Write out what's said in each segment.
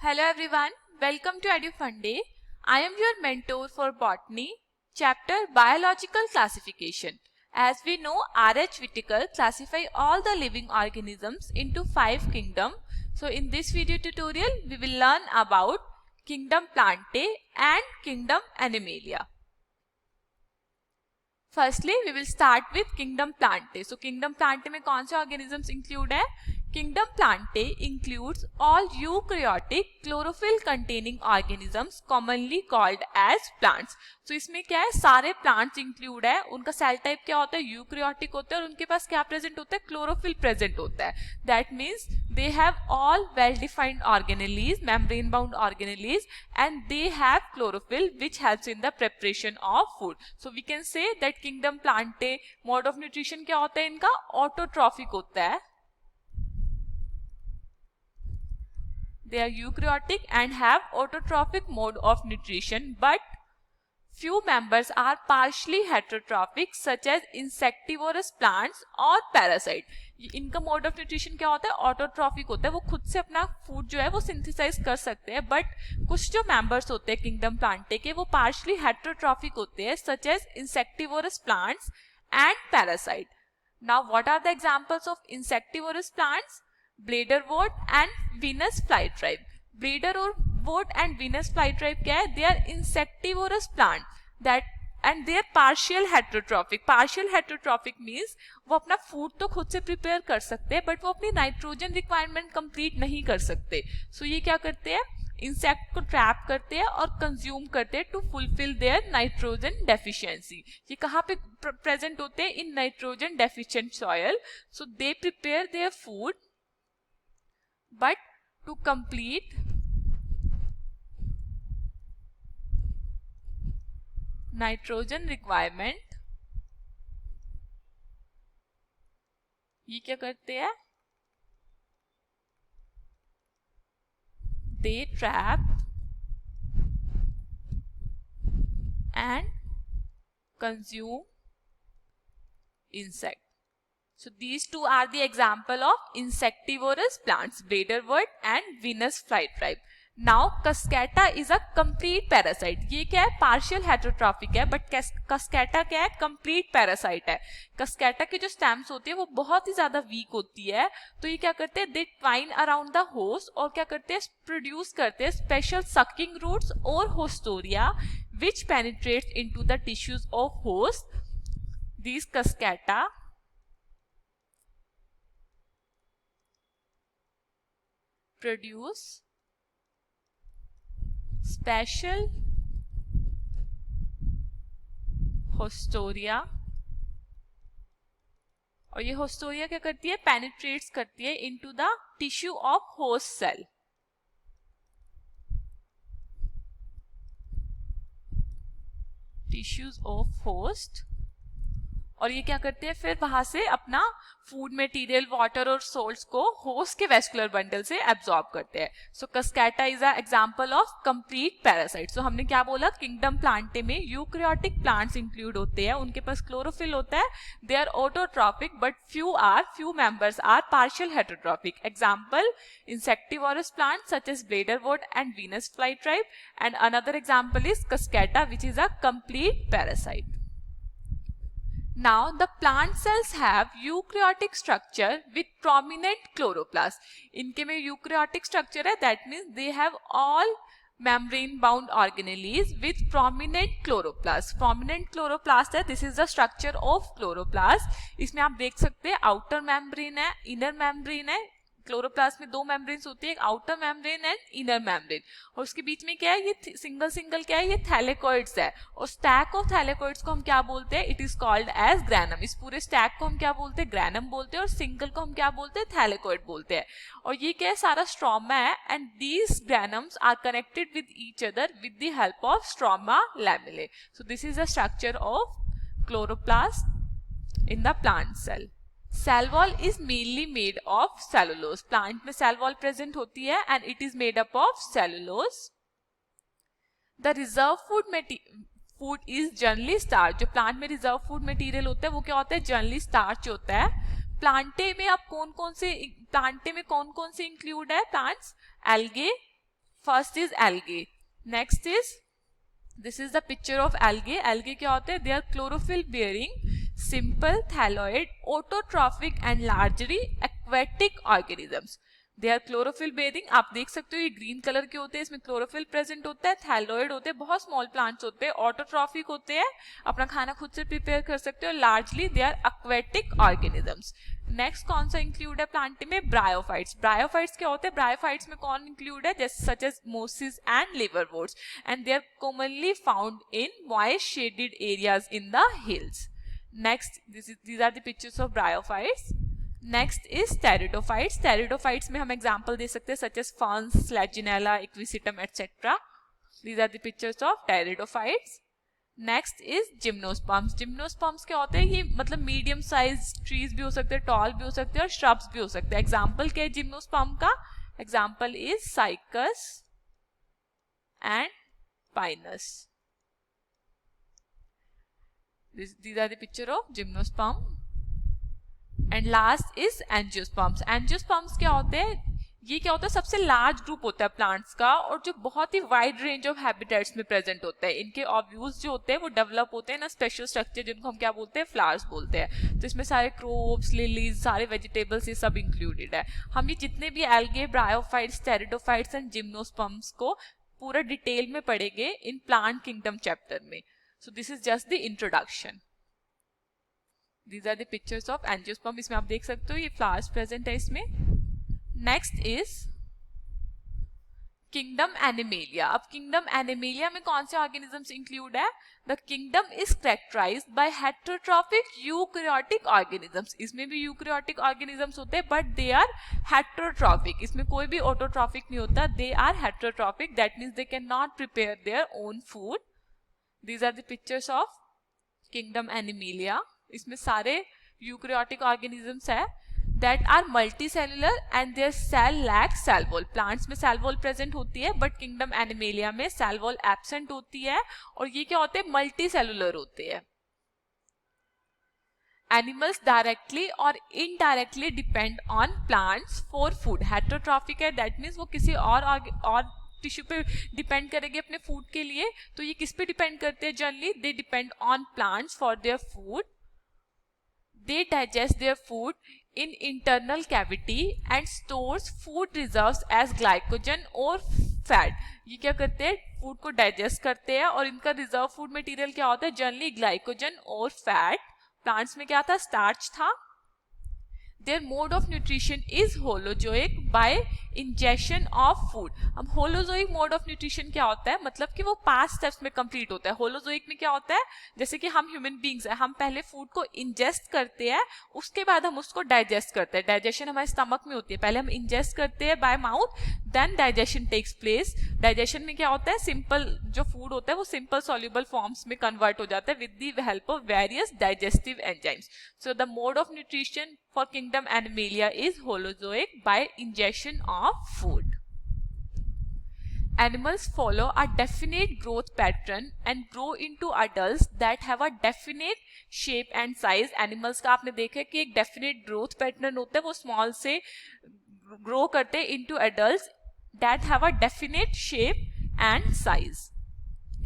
Hello everyone, welcome to EduFunday. I am your mentor for Botany, chapter Biological Classification. As we know, R.H. Whittaker classified all the living organisms into 5 kingdoms. So in this video tutorial, we will learn about Kingdom Plantae and Kingdom Animalia. Firstly, we will start with Kingdom Plantae. So Kingdom Plantae में कौन से organisms include है? Kingdom Plantae includes all eukaryotic chlorophyll containing organisms commonly called as plants. So इसमें क्या है, सारे plants include है. उनका cell type क्या होता है, eukaryotic होता है और उनके पास क्या present होता है, chlorophyll present होता है. That means they have all well defined organelles, membrane bound organelles, and they have chlorophyll which helps in the preparation of food. So we can say that Kingdom Plantae mode of nutrition क्या होता है इनका, autotrophic होता है. They are eukaryotic and have autotrophic mode of nutrition, but few members are partially heterotrophic such as insectivorous plants or parasite. इनका mode of nutrition क्या होता है, autotrophic होता है. वो खुद से अपना food जो है वो synthesize कर सकते हैं, but कुछ जो members होते हैं kingdom plantae के वो partially heterotrophic होते हैं such as insectivorous plants and parasite. Now what are the examples of insectivorous plants? Bladderwort and Venus flytrap. Bladderwort and Venus flytrap क्या है? They are insectivorous plant that and they are partial heterotrophic. Partial heterotrophic means वो अपना food तो खुद से prepare कर सकते हैं, but वो अपनी nitrogen requirement complete नहीं कर सकते. So ये क्या करते हैं? इंसेक्ट को ट्रैप करते हैं और कंज्यूम करते हैं to fulfil their nitrogen deficiency. ये कहाँ पे प्रेजेंट होते हैं? In nitrogen deficient soil. So they prepare their food but to complete nitrogen requirement ये क्या करते हैं? They trap and consume insect. So these two are the example of insectivorous plants, bladderwort and Venus flytrap. Now Cuscata is a complete parasite. ये क्या है? Partial heterotrophic है, but Cuscata क्या है? Complete parasite है. Cuscata के जो stems होती है वो बहुत ही ज़्यादा weak होती है, तो ये क्या करते हैं? They twine around the host और क्या करते हैं? Produce करते हैं special sucking roots और hostoria which penetrates into the tissues of host. These Cuscata produce special hostoria और ये hostoria क्या करती है? Penetrates करती है into the tissue of host cell. Tissues of host और ये क्या करते हैं? फिर वहां से अपना फूड मटेरियल, वाटर और सोल्ट्स को होस्ट के वेस्कुलर बंडल से एब्जॉर्ब करते हैं. So cuscuta is a example of complete parasite. So हमने क्या बोला? किंगडम प्लांटे में यूकैरियोटिक प्लांट्स इंक्लूड होते हैं, उनके पास क्लोरोफिल होता है. They are autotrophic but few members are partial heterotrophic. Example, insectivorous plants such as bladderwort and Venus flytrap, and another example is Cuscata which is a complete parasite. Now the plant cells have eukaryotic structure with prominent chloroplast. इनके में eukaryotic structure है, that means they have all membrane bound organelles with prominent chloroplast. Prominent chloroplast है, this is the structure of chloroplast. इसमें आप देख सकते हैं outer membrane है, inner membrane है. क्लोरोप्लास्ट में 2 मेम्ब्रेन्स होती है, एक outer membrane and inner membrane, और उसके बीच में क्या है? ये सिंगल क्या है? ये थैलेकॉइड्स है. और स्टैक ऑफ थैलेकॉइड्स को हम क्या बोलते हैं? It is called as granum. इस पूरे स्टैक को हम क्या बोलते हैं? ग्रैनम बोलते हैं. और सिंगल को हम क्या बोलते हैं? थैलेकॉइड बोलते हैं. और ये क्या है? सारा स्ट्रोमा है, and these granums are connected with each other with the help of stroma lamellae. So this is the structure of chloroplast in the plant cell. Cell wall is mainly made of cellulose. Plant में cell wall present होती है and it is made up of cellulose. The reserve food is generally starch. जो plant में reserve food material होता है वो क्या होता है? Generally starch होता है. प्लांटे में कौन कौन से इंक्लूड है? Plants algae, first is algae, next is this is the picture of algae. Algae क्या होते हैं? They are chlorophyll bearing simple thalloid autotrophic and largely aquatic organisms. They are chlorophyll bearing. आप देख सकते हो ये ग्रीन कलर के होते हैं, इसमें क्लोरोफिल प्रेजेंट होता है, थैलॉइड होते हैं, बहुत स्मॉल प्लांट्स होते हैं, ऑटोट्रॉफिक होते हैं, अपना खाना खुद से प्रिपेयर कर सकते हो, largely they are aquatic organisms. Next कौन सा इंक्लूड है प्लांट में? ब्रायोफाइट्स. ब्रायोफाइट्स क्या होते हैं? ब्रायोफाइट्स में कौन इंक्लूड है? जैसे such as mosses and liverworts, and they are commonly found in moist shaded areas in the hills. Next these are the pictures of bryophytes. Next is pteridophytes. Pteridophytes में हम example दे सकते हैं such as ferns, selaginella, equisetum etcetera. These are the pictures of pteridophytes. Next is gymnosperms. Gymnosperms क्या होते हैं? ये मतलब मीडियम साइज ट्रीज भी हो सकते हैं, टॉल भी हो सकते हैं और श्रब्स भी हो सकते हैं. एग्जाम्पल क्या है जिम्नोस्पर्म का? Example is cycas and Pinus. These are the picture of gymnosperm. And last is angiosperms. Angiosperms क्या होते हैं? ये क्या होता है? सबसे लार्ज ग्रुप होता है प्लांट्स का और जो बहुत ही वाइड रेंज ऑफ हैबिटेट्स में प्रेजेंट होता है. इनके ओव्यूल्स जो होते हैं वो डेवलप होते हैं ना स्पेशल स्ट्रक्चर जिनको हम क्या बोलते हैं? फ्लावर्स बोलते हैं. तो इसमें सारे क्रोप्स, लिलीज, सारे वेजिटेबल्स ये सब इंक्लूडेड है. हम ये जितने भी algae, bryophytes, pteridophytes and gymnosperms को पूरा डिटेल में पढ़ेंगे इन प्लांट किंगडम चैप्टर में. So this is just the introduction. These are the pictures of angiosperm. इसमें आप देख सकते हो ये flowers present है इसमें. Next is kingdom Animalia. अब kingdom Animalia में कौन से organisms include है? The kingdom is characterized by heterotrophic eukaryotic organisms. इसमें भी eukaryotic organisms होते हैं but they are heterotrophic. इसमें कोई भी autotrophic नहीं होता. They are heterotrophic. That means they cannot prepare their own food. These are the pictures of kingdom Animalia. इसमें सारे eukaryotic organisms है that are multicellular and their cell lack cell wall. Plants में cell wall present होती है but kingdom Animalia में cell wall absent होती है और ये क्या होते हैं? multicellular होते हैं. Animals directly or indirectly depend on plants for food. Heterotrophic है that means वो किसी और टिश्यू पे डिपेंड करेंगे अपने फूड के लिए. तो ये किस पे डिपेंड करते हैं? Generally they depend on plants for their food. They digest their food in internal cavity and stores food reserves as glycogen और फैट. ये क्या करते हैं? फूड को डाइजेस्ट करते हैं और इनका रिजर्व फूड मटेरियल क्या होता है? जनरली ग्लाइकोजन और फैट. प्लांट्स में क्या था? स्टार्च था. Their mode of nutrition is holozoic by ingestion of food. अब holozoic mode of nutrition क्या होता है? मतलब कि वो 5 steps में complete होता है. holozoic में क्या होता है? जैसे कि हम human beings हैं, हम पहले food को ingest करते हैं, उसके बाद हम उसको digest करते हैं. digestion हमारे stomach में होती है. पहले हम ingest करते हैं by mouth, then digestion takes place. digestion में क्या होता है? simple जो food होता है वो simple soluble forms में convert हो जाता है with the help of various digestive enzymes. So the mode of nutrition for kingdom Animalia is holozoic by ingestion of food. Animals follow a definite growth pattern and grow into adults that have a definite shape and size. Animals का आपने देखा कि एक definite growth pattern होता है, वो small से grow करते हैं into adults that have a definite shape and size.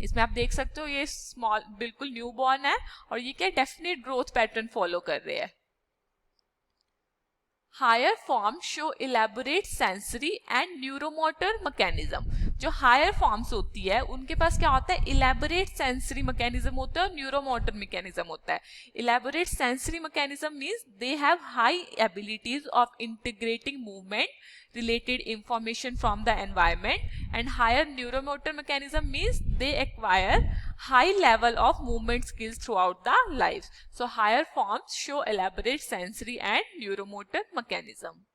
इसमें आप देख सकते हो ये स्मॉल बिल्कुल न्यू बॉर्न है और ये क्या डेफिनेट ग्रोथ पैटर्न फॉलो कर रहे हैं. Higher form show elaborate sensory and neuromotor mechanism. जो हायर फॉर्म्स होती है उनके पास क्या होता है? इलेबोरेट सेंसरी मैकेनिज्म होता है और न्यूरोमोटर मैकेनिज्म होता है. Elaborate sensory mechanism means they have high abilities of integrating movement related information from the environment, and higher neuromotor mechanism means they acquire high level of movement skills throughout the lives. So higher forms show elaborate sensory and neuromotor mechanism.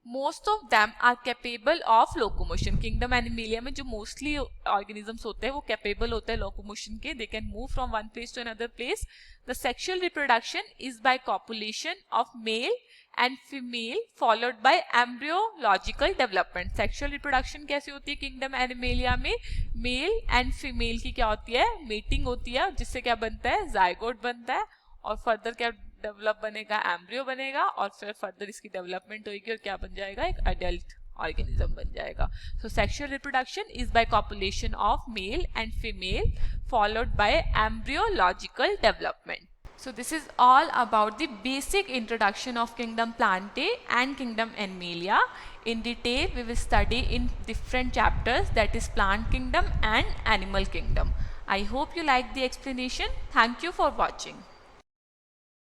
Most of them are capable of locomotion. Kingdom Animalia में जो mostly organisms होते हैं वो capable होते हैं locomotion के. They can move from one place to another place. The sexual reproduction is by copulation of male and female followed by embryological development. Sexual reproduction कैसे होती है Kingdom Animalia में? Male and female की क्या होती है? Mating होती है जिससे क्या बनता है? Zygote बनता है और further क्या डेवलप बनेगा? एम्ब्रियो बनेगा और फिर फर्दर इसकी डेवलपमेंट होगी और क्या बन जाएगा? एक अडल्ट ऑर्गेनिज्म बन जाएगा. सो sexual reproduction is by copulation of male and female followed by embryological development. So this is all about the basic introduction of kingdom Plantae and kingdom Animalia. In detail we will study in different chapters, that is plant kingdom and animal kingdom. I hope you like the explanation. Thank you for watching.